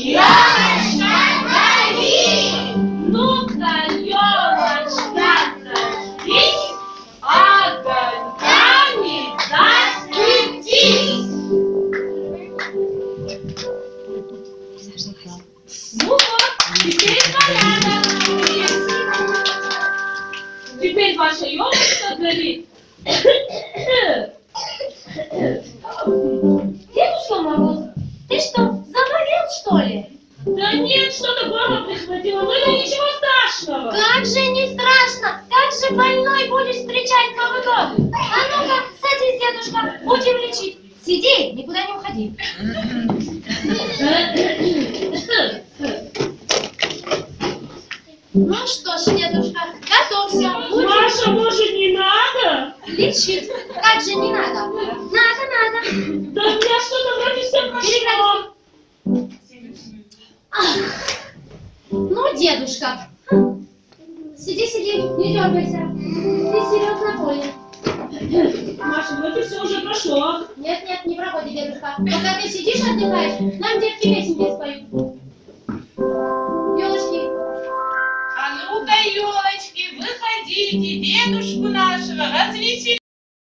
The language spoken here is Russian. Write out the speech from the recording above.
Ёлочка, гори! Ну-ка, ёлочка, зажгись, огоньками засветись. Ну вот, теперь порядок. Теперь ваша ёлочка горит. Дедушка Мороз, ты что, заболел, что ли? Да нет, что-то горло прихватило, но это ничего страшного. Как же не страшно, как же больной будешь встречать Новый год? А ну-ка, садись, дедушка, будем лечить. Сиди, никуда не уходи. Ну что ж, дедушка, готовься. Будем Маша, может, не надо? лечить. Как же не надо? Надо, надо. Да у меня что-то вроде все прошло. Ах. Ну, дедушка, сиди, сиди, не дергайся. Ты серьезно болен. Маша, вроде все уже прошло. Нет, нет, не проходит, дедушка. Пока ты сидишь, отдыхаешь, нам детки песенки споют. Ёлочки. А ну-ка, елочки, выходите, дедушку нашего развеселить.